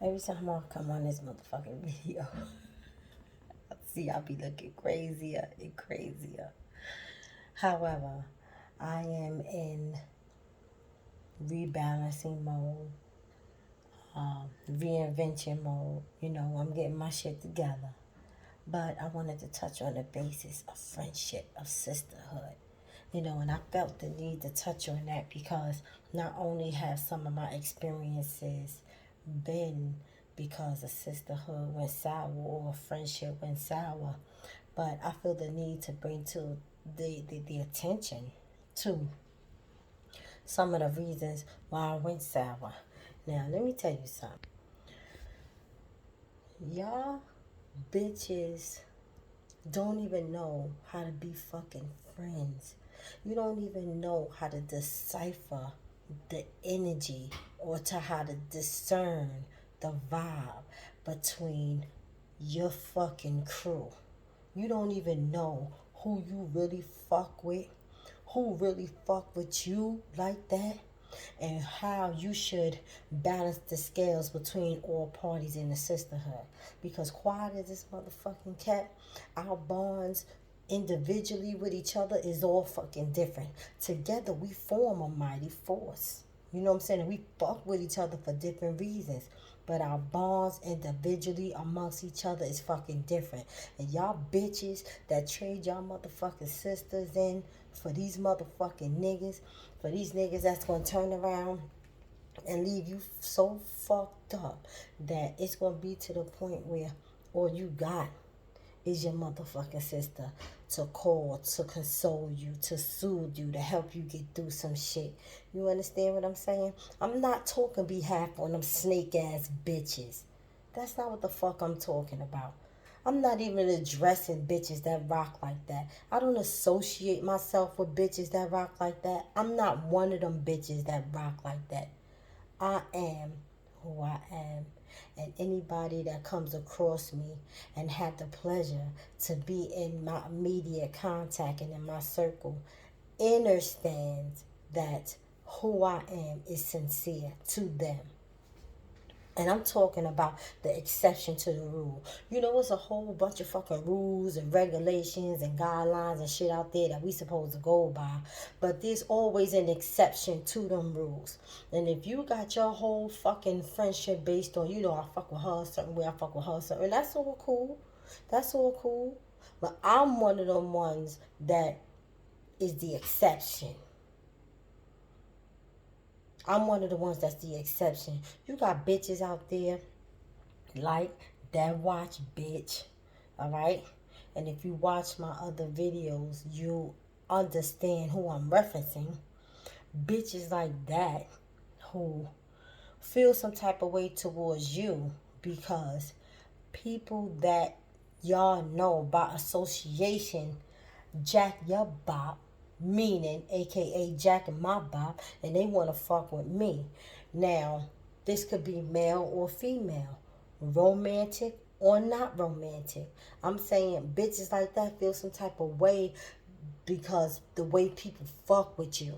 Every time I come on this motherfucking video, I see I be looking crazier and crazier. However, I am in rebalancing mode, reinvention mode. I'm getting my shit together. But I wanted to touch on the basis of friendship, of sisterhood. And I felt the need to touch on that because not only have some of my experiences been because a sisterhood went sour or a friendship went sour, but I feel the need to bring to the attention to some of the reasons why I went sour. Now, let me tell you something. Y'all bitches don't even know how to be fucking friends. You don't even know how to decipher the energy or to how to discern the vibe between your fucking crew. You don't even know who you really fuck with, who really fuck with you like that, and how you should balance the scales between all parties in the sisterhood. Because quiet as this motherfucking cat, our bonds individually with each other is all fucking different. Together we form a mighty force. You know what I'm saying? We fuck with each other for different reasons. But our bonds individually amongst each other is fucking different. And y'all bitches that trade y'all motherfucking sisters in for these motherfucking niggas, for these niggas that's gonna turn around and leave you so fucked up that it's gonna be to the point where all you got is your motherfucking sister to call, to console you, to soothe you, to help you get through some shit. You understand what I'm saying? I'm not talking behalf on them snake ass bitches. That's not what the fuck I'm talking about. I'm not even addressing bitches that rock like that. I don't associate myself with bitches that rock like that. I'm not one of them bitches that rock like that. I am who I am. And anybody that comes across me and had the pleasure to be in my immediate contact and in my circle understands that who I am is sincere to them. And I'm talking about the exception to the rule. It's a whole bunch of fucking rules and regulations and guidelines and shit out there that we supposed to go by. But there's always an exception to them rules. And if you got your whole fucking friendship based on, I fuck with her a certain way, I fuck with her a certain way, that's all cool. That's all cool. But I'm one of them ones that is the exception. I'm one of the ones that's the exception. You got bitches out there like that watch bitch, all right? And if you watch my other videos, you understand who I'm referencing. Bitches like that who feel some type of way towards you because people that y'all know by association jack your bop, meaning aka jacking my bop, and they want to fuck with me. Now, this could be male or female, romantic or not romantic. I'm saying bitches like that feel some type of way because the way people fuck with you.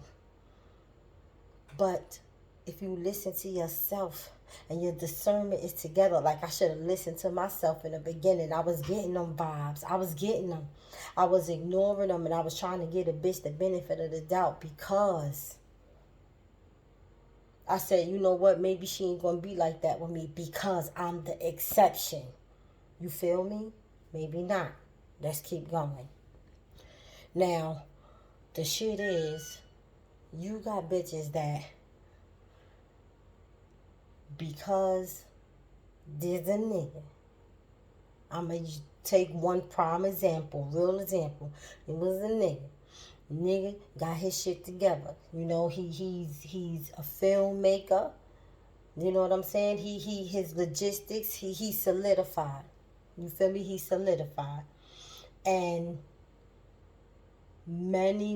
But if you listen to yourself and your discernment is together, like I should have listened to myself in the beginning. I was getting them vibes. I was getting them. I was ignoring them and I was trying to give a bitch the benefit of the doubt because I said, you know what, maybe she ain't gonna be like that with me because I'm the exception. You feel me? Maybe not. Let's keep going. Now, the shit is, you got bitches that because there's a nigga. I'm going to take one prime example, real example. It was a nigga. Nigga got his shit together. He's a filmmaker. You know what I'm saying? His logistics, he solidified. You feel me? He solidified. And many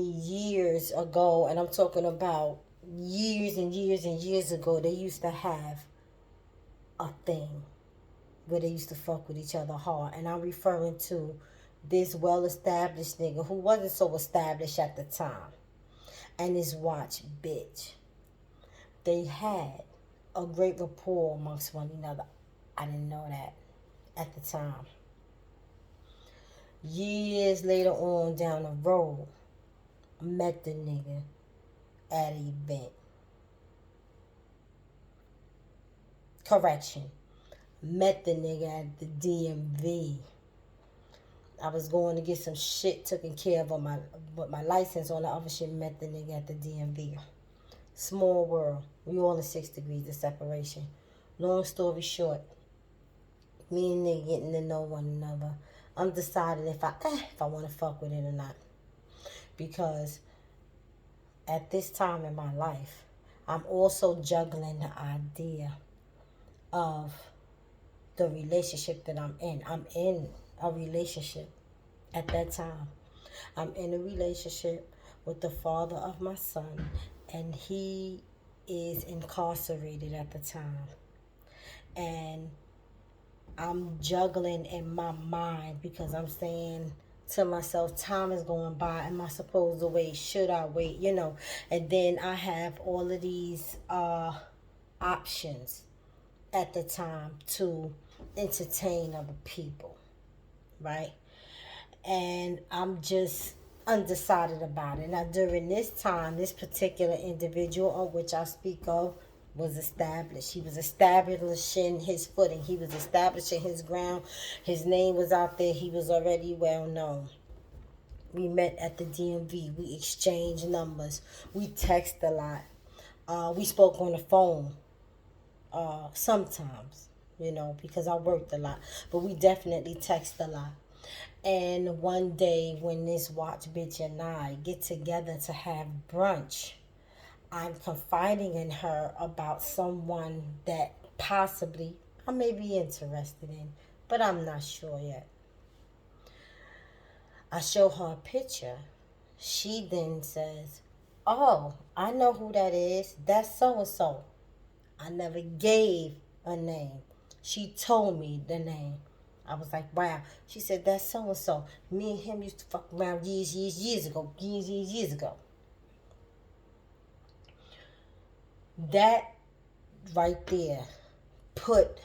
years ago, and I'm talking about years and years and years ago, they used to have a thing where they used to fuck with each other hard. And I'm referring to this well-established nigga who wasn't so established at the time and his watch bitch. They had a great rapport amongst one another. I didn't know that at the time. Years later on down the road, I met the nigga at an event. Correction. Met the nigga at the DMV. I was going to get some shit taken care of on my license on the other shit. Met the nigga at the DMV. Small world. We all in 6 degrees of separation. Long story short, me and nigga getting to know one another. I'm deciding if I want to fuck with it or not. Because at this time in my life, I'm also juggling the idea of the relationship that I'm in. I'm in a relationship at that time. I'm in a relationship with the father of my son, and he is incarcerated at the time. And I'm juggling in my mind because I'm saying to myself, time is going by. Am I supposed to wait? Should I wait? You know, and then I have all of these options at the time to entertain other people, right? And I'm just undecided about it. Now, during this time, this particular individual on which I speak of was established. He was establishing his footing. He was establishing his ground. His name was out there. He was already well known. We met at the DMV. We exchanged numbers. We text a lot. We spoke on the phone sometimes, you know, because I worked a lot. But we definitely text a lot. And one day when this watch bitch and I get together to have brunch, I'm confiding in her about someone that possibly I may be interested in, but I'm not sure yet. I show her a picture. She then says, "Oh, I know who that is. That's so-and-so." I never gave a name. She told me the name. I was like, wow. She said, "That's so-and-so. Me and him used to fuck around years ago. Years ago." That right there put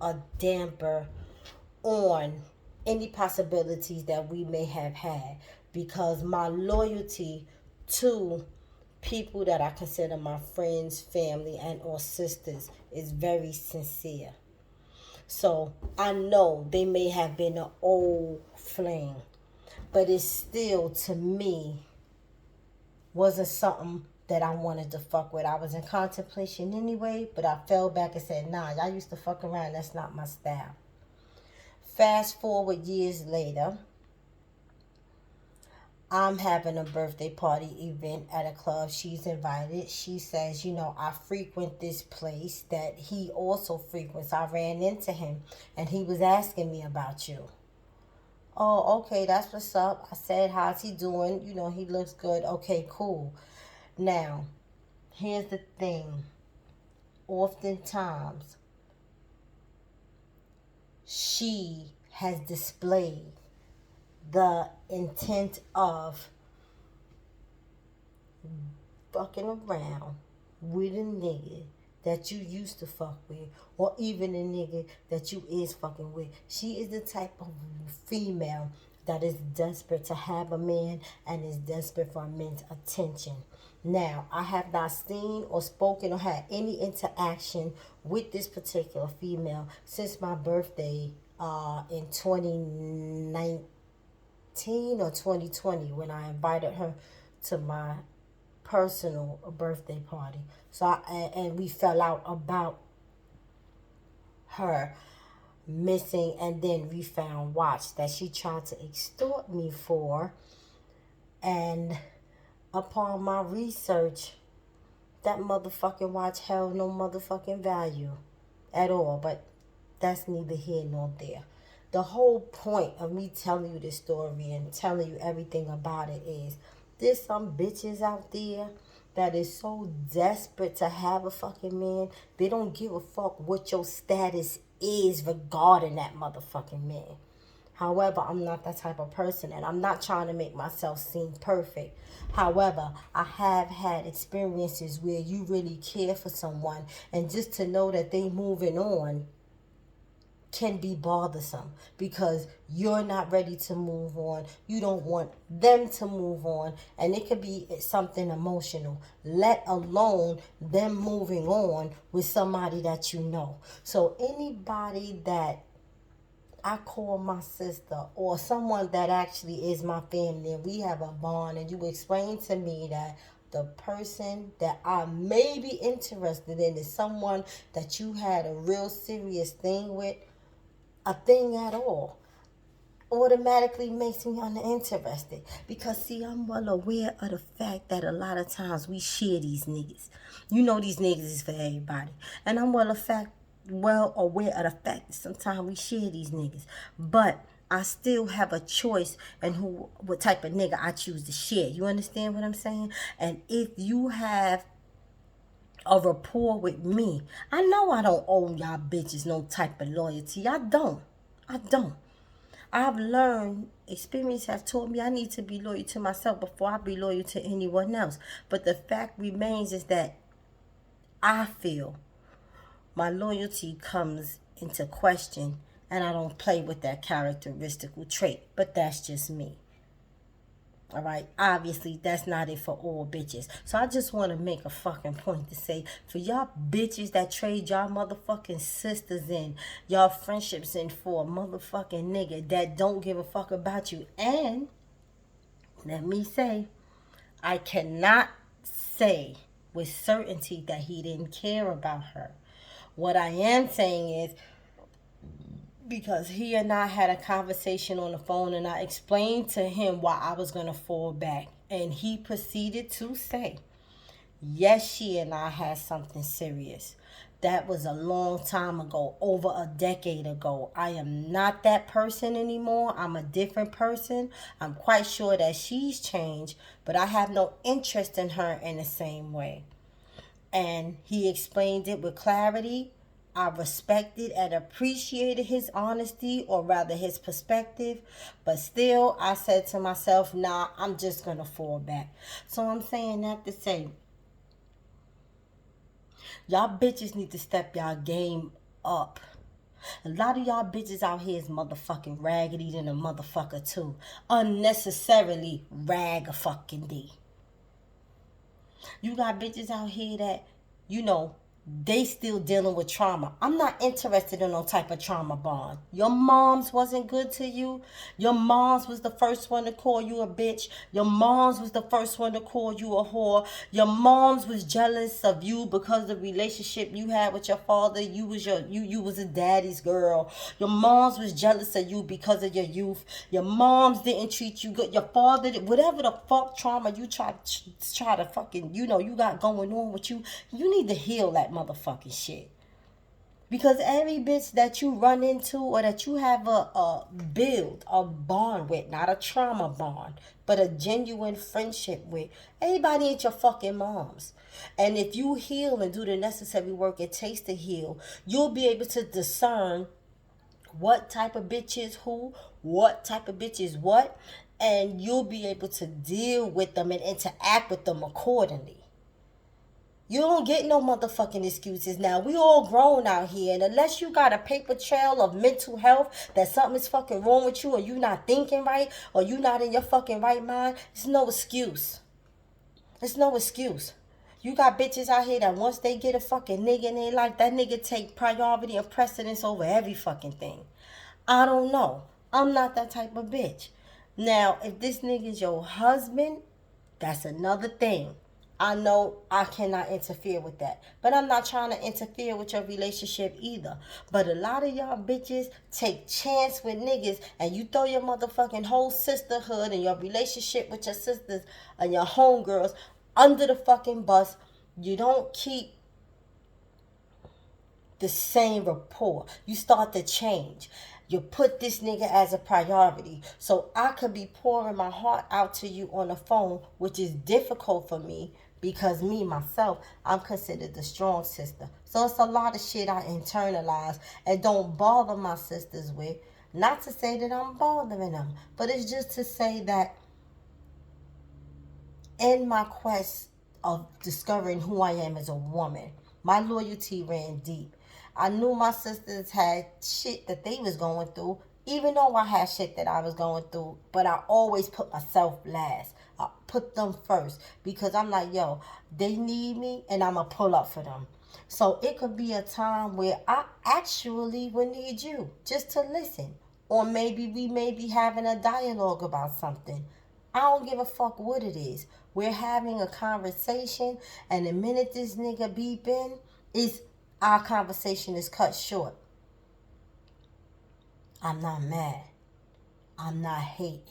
a damper on any possibilities that we may have had, because my loyalty to people that I consider my friends, family, and or sisters is very sincere. So I know they may have been an old flame, but it still, to me, wasn't something that I wanted to fuck with. I was in contemplation anyway, but I fell back and said, nah, y'all used to fuck around. That's not my style. Fast forward years later, I'm having a birthday party event at a club. She's invited. She says, you know, I frequent this place that he also frequents. I ran into him and he was asking me about you. Oh, okay, that's what's up. I said, how's he doing? You know, he looks good. Okay, cool. Now, here's the thing. Oftentimes, she has displayed the intent of fucking around with a nigga that you used to fuck with, or even a nigga that you is fucking with. She is the type of female that is desperate to have a man and is desperate for a man's attention. Now, I have not seen or spoken or had any interaction with this particular female since my birthday in 2019 or 2020, when I invited her to my personal birthday party. So and we fell out about her missing and then refound watch that she tried to extort me for. And upon my research, that motherfucking watch held no motherfucking value at all. But that's neither here nor there. The whole point of me telling you this story and telling you everything about it is, there's some bitches out there that is so desperate to have a fucking man, they don't give a fuck what your status is regarding that motherfucking man. However, I'm not that type of person, and I'm not trying to make myself seem perfect. However, I have had experiences where you really care for someone, and just to know that they moving on can be bothersome because you're not ready to move on. You don't want them to move on, and it could be something emotional, let alone them moving on with somebody that you know. So anybody that I call my sister or someone that actually is my family and we have a bond, and you explain to me that the person that I may be interested in is someone that you had a real serious thing with, a thing at all, automatically makes me uninterested. Because see, I'm well aware of the fact that a lot of times we share these niggas. You know these niggas is for everybody. And I'm well aware of the fact that sometimes we share these niggas. But I still have a choice in what type of nigga I choose to share. You understand what I'm saying? And if you have a rapport with me, I know I don't owe y'all bitches no type of loyalty. I don't. I don't. I've learned, experience has taught me I need to be loyal to myself before I be loyal to anyone else. But the fact remains is that I feel my loyalty comes into question, and I don't play with that characteristical trait. But that's just me. All right, obviously that's not it for all bitches. So I just want to make a fucking point to say, for y'all bitches that trade y'all motherfucking sisters in, y'all friendships in for a motherfucking nigga that don't give a fuck about you. And let me say, I cannot say with certainty that he didn't care about her. What I am saying is, because he and I had a conversation on the phone, and I explained to him why I was going to fall back. And he proceeded to say, yes, she and I had something serious. That was a long time ago, over a decade ago. I am not that person anymore. I'm a different person. I'm quite sure that she's changed, but I have no interest in her in the same way. And he explained it with clarity. I respected and appreciated his honesty, or rather his perspective. But still, I said to myself, nah, I'm just going to fall back. So I'm saying that to say, y'all bitches need to step y'all game up. A lot of y'all bitches out here is motherfucking raggedy than a motherfucker too. Unnecessarily rag-a-fucking-d. You got bitches out here that, you know, they still dealing with trauma. I'm not interested in no type of trauma bond. Your moms wasn't good to you. Your moms was the first one to call you a bitch. Your moms was the first one to call you a whore. Your moms was jealous of you because of the relationship you had with your father. You was a daddy's girl. Your moms was jealous of you because of your youth. Your moms didn't treat you good. Your father did, whatever the fuck trauma you try to fucking, you know, you got going on with you. You need to heal that motherfucking shit. Because every bitch that you run into, or that you have a bond with, not a trauma bond, but a genuine friendship with, everybody ain't your fucking moms. And if you heal and do the necessary work it takes to heal, you'll be able to discern what type of bitch is who, what type of bitch is what, and you'll be able to deal with them and interact with them accordingly. You don't get no motherfucking excuses now. We all grown out here. And unless you got a paper trail of mental health, that something is fucking wrong with you, or you not thinking right, or you not in your fucking right mind, it's no excuse. It's no excuse. You got bitches out here that once they get a fucking nigga in their life, that nigga take priority and precedence over every fucking thing. I don't know. I'm not that type of bitch. Now, if this nigga's your husband, that's another thing. I know I cannot interfere with that. But I'm not trying to interfere with your relationship either. But a lot of y'all bitches take chance with niggas, and you throw your motherfucking whole sisterhood and your relationship with your sisters and your homegirls under the fucking bus. You don't keep the same rapport. You start to change. You put this nigga as a priority. So I could be pouring my heart out to you on the phone, which is difficult for me because me, myself, I'm considered the strong sister. So it's a lot of shit I internalize and don't bother my sisters with. Not to say that I'm bothering them, but it's just to say that in my quest of discovering who I am as a woman, my loyalty ran deep. I knew my sisters had shit that they was going through, even though I had shit that I was going through, but I always put myself last. I put them first because I'm like, yo, they need me and I'm going to pull up for them. So it could be a time where I actually will need you just to listen. Or maybe we may be having a dialogue about something. I don't give a fuck what it is. We're having a conversation, and the minute this nigga beep in, is our conversation is cut short. I'm not mad. I'm not hating.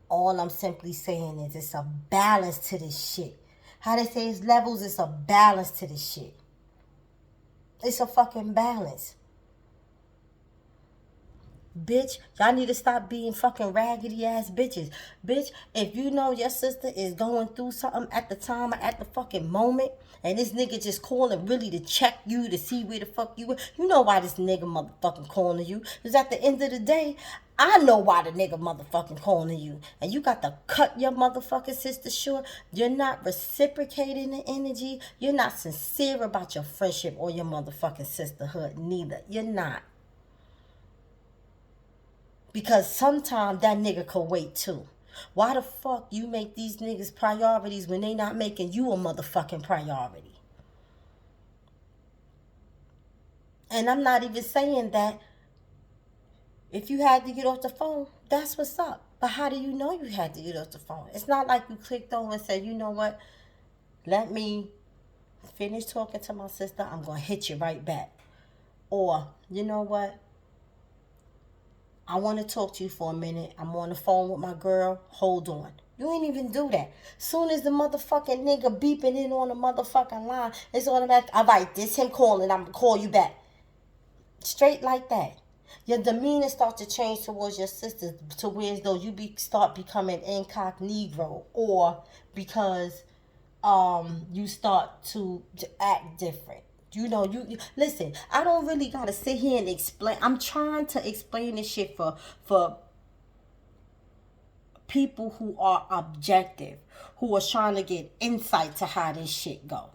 All I'm simply saying is it's a balance to this shit. How they say it's levels, it's a balance to this shit. It's a fucking balance. Bitch, y'all need to stop being fucking raggedy ass bitches. Bitch, if you know your sister is going through something at the time or at the fucking moment, and this nigga just calling really to check you to see where the fuck you are, you know why this nigga motherfucking calling you. Because at the end of the day, I know why the nigga motherfucking calling you. And you got to cut your motherfucking sister short. You're not reciprocating the energy. You're not sincere about your friendship or your motherfucking sisterhood. Neither. You're not. Because sometimes that nigga could wait too. Why the fuck you make these niggas priorities when they not making you a motherfucking priority? And I'm not even saying that if you had to get off the phone, that's what's up. But how do you know you had to get off the phone? It's not like you clicked over and said, you know what? Let me finish talking to my sister. I'm going to hit you right back. Or, you know what? I want to talk to you for a minute. I'm on the phone with my girl. Hold on. You ain't even do that. Soon as the motherfucking nigga beeping in on the motherfucking line, it's automatic. All right, this him calling. I'm going to call you back. Straight like that. Your demeanor starts to change towards your sister to where as though you start becoming incognito, or because you start to act different. You know, you listen, I don't really gotta sit here and explain. I'm trying to explain this shit for people who are objective, who are trying to get insight to how this shit go.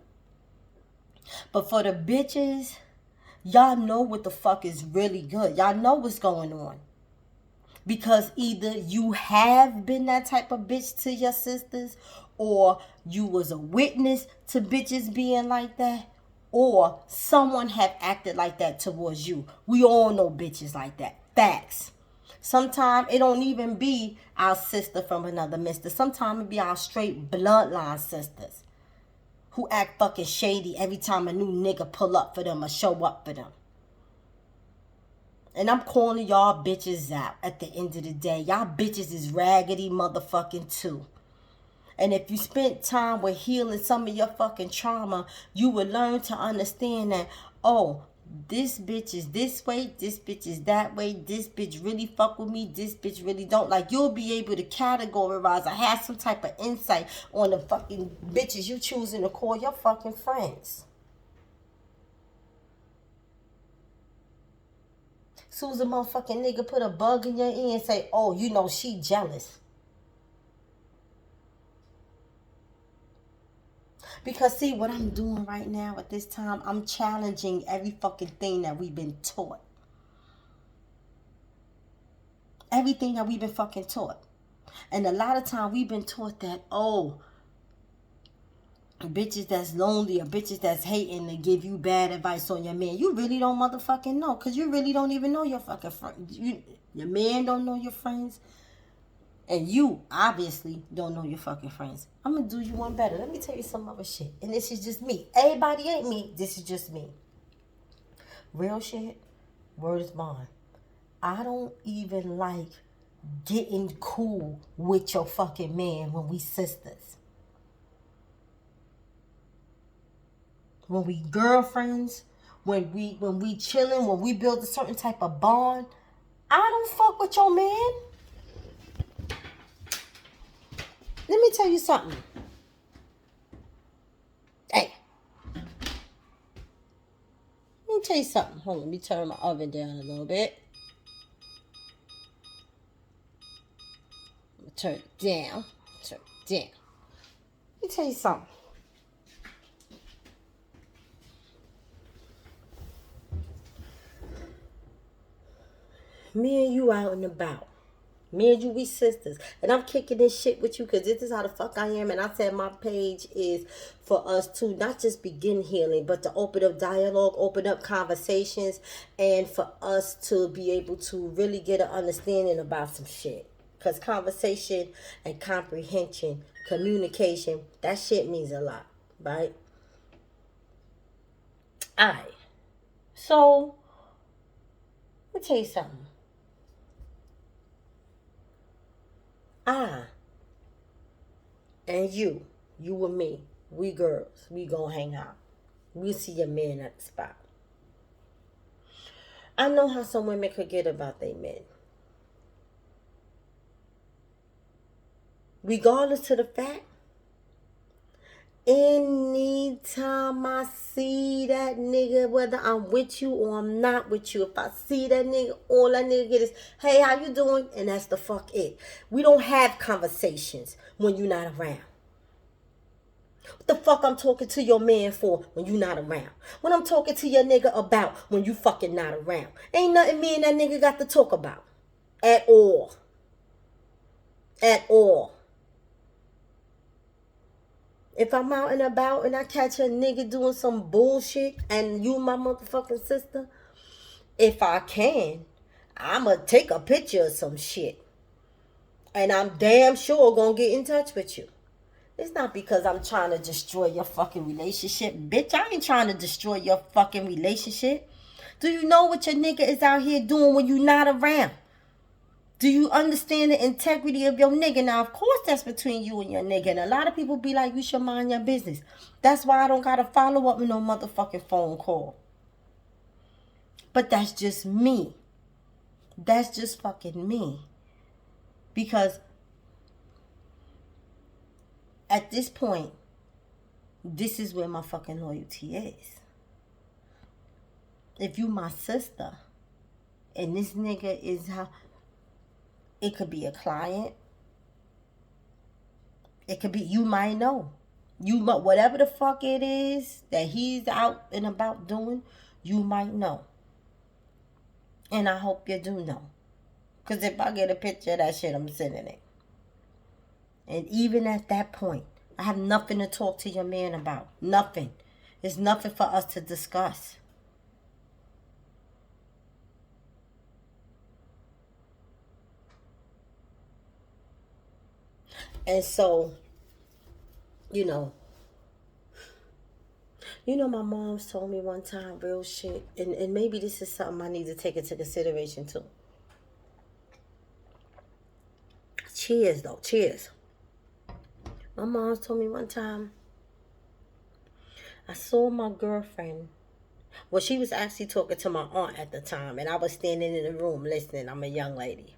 But for the bitches, y'all know what the fuck is really good. Y'all know what's going on. Because either you have been that type of bitch to your sisters, or you was a witness to bitches being like that, or someone have acted like that towards you. We all know bitches like that. Facts. Sometimes it don't even be our sister from another mister. Sometimes it be our straight bloodline sisters who act fucking shady every time a new nigga pull up for them or show up for them. And I'm calling y'all bitches out at the end of the day. Y'all bitches is raggedy motherfucking too. And if you spent time with healing some of your fucking trauma, you will learn to understand that, oh, this bitch is this way, this bitch is that way, this bitch really fuck with me, this bitch really don't. Like, you'll be able to categorize or have some type of insight on the fucking bitches you choosing to call your fucking friends. Soon as a motherfucking nigga put a bug in your ear and say, oh, you know she jealous. Because see, what I'm doing right now at this time, I'm challenging every fucking thing that we've been taught. Everything that we've been fucking taught. And a lot of time we've been taught that, oh, bitches that's lonely or bitches that's hating to give you bad advice on your man. You really don't motherfucking know, because you really don't even know your fucking friends. Your man don't know your friends. And you obviously don't know your fucking friends. I'm going to do you one better. Let me tell you some other shit. And this is just me. Everybody ain't me. This is just me. Real shit. Word is bond. I don't even like getting cool with your fucking man when we sisters. When we girlfriends, when we chilling, when we build a certain type of bond, I don't fuck with your man. Let me tell you something. Hey. Let me tell you something. Hold on, let me turn my oven down a little bit. Turn it down. Turn it down. Let me tell you something. Me and you out and about. Me and you, we sisters. And I'm kicking this shit with you because this is how the fuck I am. And I said my page is for us to not just begin healing, but to open up dialogue, open up conversations, and for us to be able to really get an understanding about some shit. Because conversation and comprehension, communication, that shit means a lot, right? Alright. So, let me tell you something. And you and me, we girls, we gonna hang out. We see your man at the spot. I know how some women forget about their men. Regardless of the fact, anytime I see that nigga, whether I'm with you or I'm not with you, if I see that nigga, all that nigga get is, hey, how you doing? And that's the fuck it. We don't have conversations when you're not around. What the fuck I'm talking to your man for when you not around? What I'm talking to your nigga about when you fucking not around? Ain't nothing me and that nigga got to talk about. At all. At all. If I'm out and about and I catch a nigga doing some bullshit and you my motherfucking sister, if I can, I'ma take a picture of some shit. And I'm damn sure gonna get in touch with you. It's not because I'm trying to destroy your fucking relationship. Bitch, I ain't trying to destroy your fucking relationship. Do you know what your nigga is out here doing when you not around? Do you understand the integrity of your nigga? Now, of course, that's between you and your nigga. And a lot of people be like, you should mind your business. That's why I don't got to follow up with no motherfucking phone call. But that's just me. That's just fucking me. Because at this point, this is where my fucking loyalty is. If you my sister, and this nigga is how... It could be a client. It could be, you might know. Whatever the fuck it is that he's out and about doing, you might know. And I hope you do know. Because if I get a picture of that shit, I'm sending it. And even at that point, I have nothing to talk to your man about. Nothing. There's nothing for us to discuss. And so, you know, my mom's told me one time, real shit, and maybe this is something I need to take into consideration too. Cheers, though. Cheers. My mom's told me one time, I saw my girlfriend. Well, she was actually talking to my aunt at the time, and I was standing in the room listening. I'm a young lady.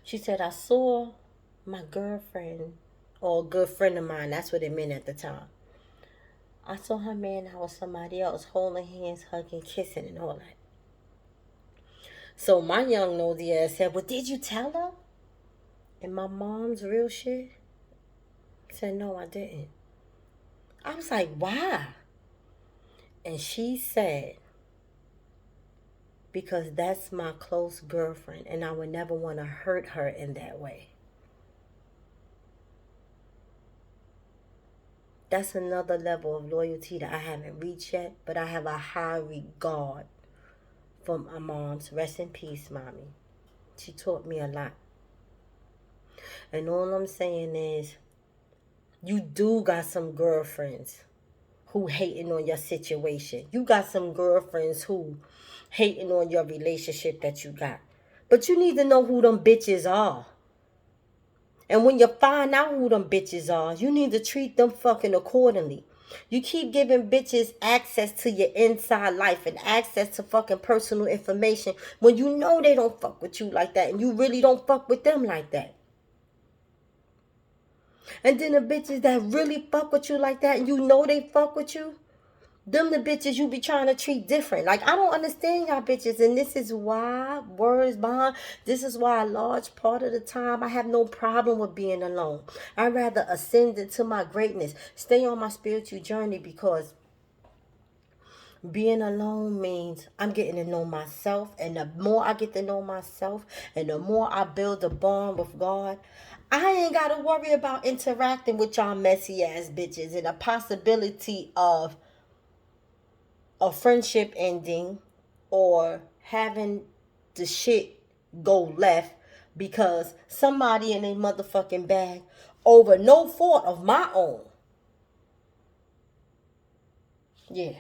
She said, I saw my girlfriend, or a good friend of mine, that's what it meant at the time. I saw her man out with somebody else, holding hands, hugging, kissing, and all that. So my young nosy ass said, well, did you tell her? And my mom's real shit said, no, I didn't. I was like, why? And she said, because that's my close girlfriend, and I would never want to hurt her in that way. That's another level of loyalty that I haven't reached yet, but I have a high regard for my mom's. Rest in peace, mommy. She taught me a lot. And all I'm saying is, you do got some girlfriends who hating on your situation. You got some girlfriends who hating on your relationship that you got. But you need to know who them bitches are. And when you find out who them bitches are, you need to treat them fucking accordingly. You keep giving bitches access to your inside life and access to fucking personal information when you know they don't fuck with you like that and you really don't fuck with them like that. And then the bitches that really fuck with you like that and you know they fuck with you, Them the bitches you be trying to treat different. Like, I don't understand y'all bitches. And this is why, words bond, this is why a large part of the time I have no problem with being alone. I'd rather ascend into my greatness. Stay on my spiritual journey, because being alone means I'm getting to know myself. And the more I get to know myself and the more I build a bond with God, I ain't got to worry about interacting with y'all messy ass bitches and the possibility of a friendship ending or having the shit go left because somebody in a motherfucking bag over no fault of my own. Yeah.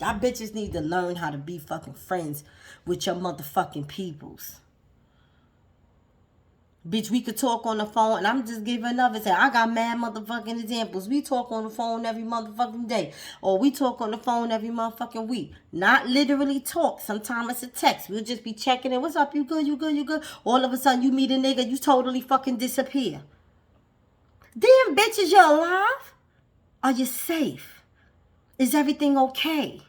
Y'all bitches need to learn how to be fucking friends with your motherfucking peoples. Bitch, we could talk on the phone, and I'm just giving another thing. I got mad motherfucking examples. We talk on the phone every motherfucking day. Or we talk on the phone every motherfucking week. Not literally talk. Sometimes it's a text. We'll just be checking in. What's up? You good? You good? You good? All of a sudden, you meet a nigga, you totally fucking disappear. Damn, bitches, you alive? Are you safe? Is everything okay?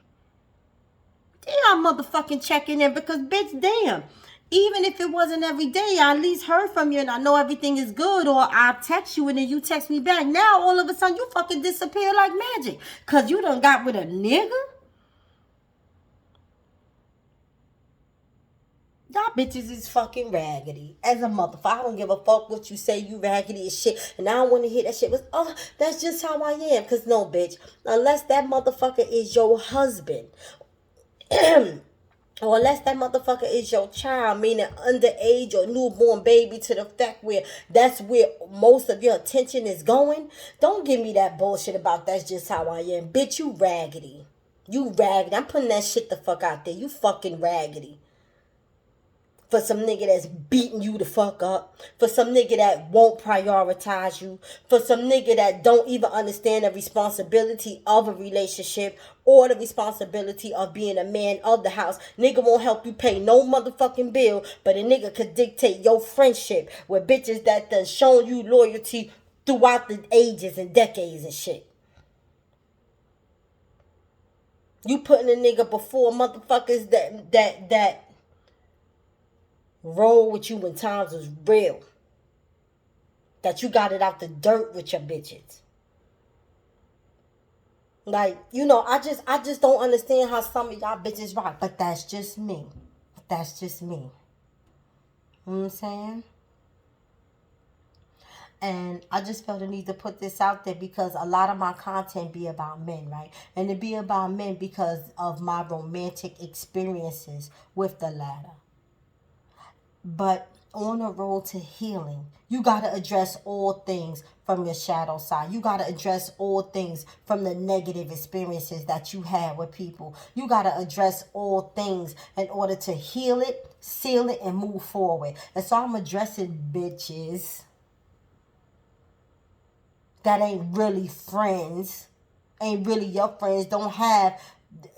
Damn, I'm motherfucking checking in because, bitch, damn. Even if it wasn't every day, I at least heard from you and I know everything is good, or I text you and then you text me back. Now, all of a sudden, you fucking disappear like magic because you done got with a nigga? Y'all bitches is fucking raggedy as a motherfucker. I don't give a fuck what you say, you raggedy as shit. And I don't want to hear that shit. Oh, that's just how I am. Because no, bitch, unless that motherfucker is your husband, or unless that motherfucker is your child, meaning underage or newborn baby, to the fact where that's where most of your attention is going, don't give me that bullshit about that's just how I am. Bitch, you raggedy. You raggedy. I'm putting that shit the fuck out there. You fucking raggedy. For some nigga that's beating you the fuck up. For some nigga that won't prioritize you. For some nigga that don't even understand the responsibility of a relationship or the responsibility of being a man of the house. Nigga won't help you pay no motherfucking bill, but a nigga could dictate your friendship with bitches that done shown you loyalty throughout the ages and decades and shit. You putting a nigga before motherfuckers that roll with you when times was real. That you got it out the dirt with your bitches. Like, you know, I just don't understand how some of y'all bitches rock. But that's just me. That's just me. You know what I'm saying? And I just felt the need to put this out there because a lot of my content be about men, right? And it be about men because of my romantic experiences with the latter. But on the road to healing, you got to address all things from your shadow side. You got to address all things from the negative experiences that you had with people. You got to address all things in order to heal it, seal it, and move forward. And so I'm addressing bitches that ain't really friends, ain't really your friends,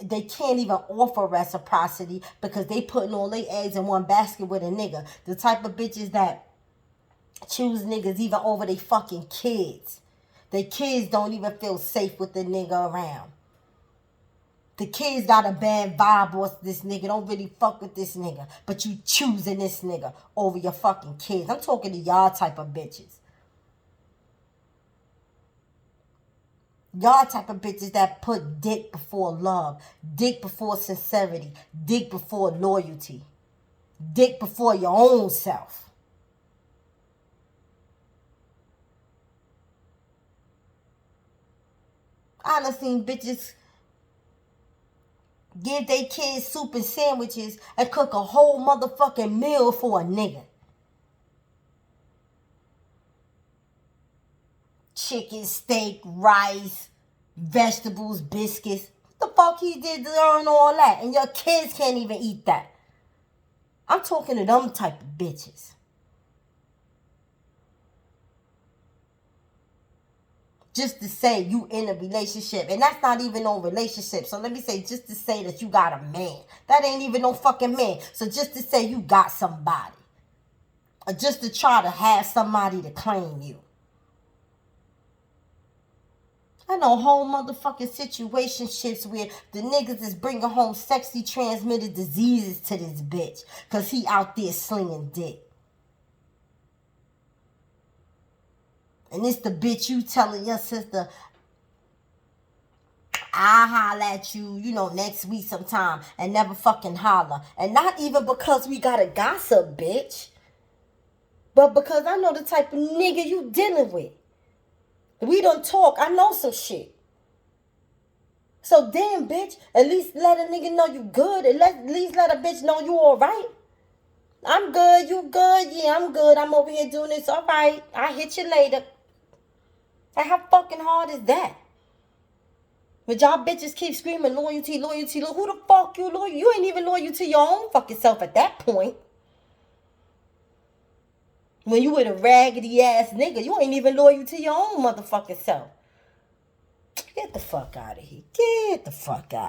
they can't even offer reciprocity because they putting all their eggs in one basket with a nigga. The type of bitches that choose niggas even over their fucking kids. Their kids don't even feel safe with the nigga around. The kids got a bad vibe with this nigga, don't really fuck with this nigga, but you choosing this nigga over your fucking kids. I'm talking to y'all type of bitches. Y'all type of bitches that put dick before love, dick before sincerity, dick before loyalty, dick before your own self. I done seen bitches give their kids soup and sandwiches and cook a whole motherfucking meal for a nigga. Chicken, steak, rice, vegetables, biscuits. What the fuck he did to earn all that? And your kids can't even eat that. I'm talking to them type of bitches. Just to say you in a relationship. And that's not even no relationship. So let me say, just to say that you got a man. That ain't even no fucking man. So just to say you got somebody. Or just to try to have somebody to claim you. I know whole motherfucking situationships where the niggas is bringing home sexually transmitted diseases to this bitch because he out there slinging dick. And it's the bitch you telling your sister, I'll holler at you, next week sometime, and never fucking holler. And not even because we gotta gossip, bitch, but because I know the type of nigga you dealing with. We don't talk. I know some shit. So damn, bitch, at least let a nigga know you good. At least let a bitch know you alright. I'm good, you good? Yeah, I'm good. I'm over here doing this. Alright, I'll hit you later. Like, how fucking hard is that? But y'all bitches keep screaming loyalty, loyalty, loyalty. Who the fuck you loyal? You ain't even loyal to your own fucking self at that point. When you with a raggedy ass nigga, you ain't even loyal to your own motherfucking self. Get the fuck out of here. Get the fuck out.